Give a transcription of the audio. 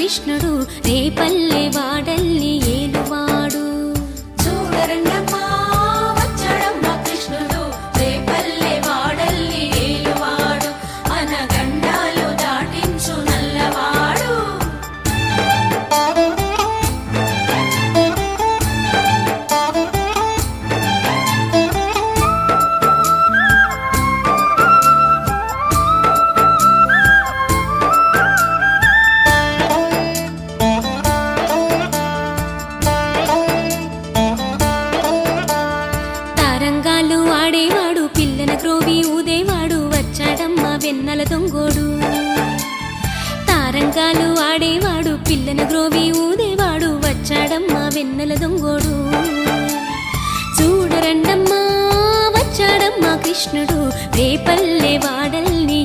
కృష్ణుడు రేపల్లె వాడల్ని ఏలువాడు. చూడరండమ్మా వచ్చాడమ్మ కృష్ణుడు రేపల్లె వాడల్ని ఏలువాడు, మన గండాలు దాటించు నల్లవాడు. తారంగాలు ఆడేవాడు పిల్లన క్రోవి ఊదేవాడు వచ్చాడమ్మ వెన్నెల దొంగోడు. తారంగాలు ఆడేవాడు పిల్లన గ్రోవి ఊదేవాడు వచ్చాడమ్మ వెన్నెల దొంగోడు. చూడరండమ్మా వచ్చాడమ్మ కృష్ణుడు రేపల్లె వాడల్ని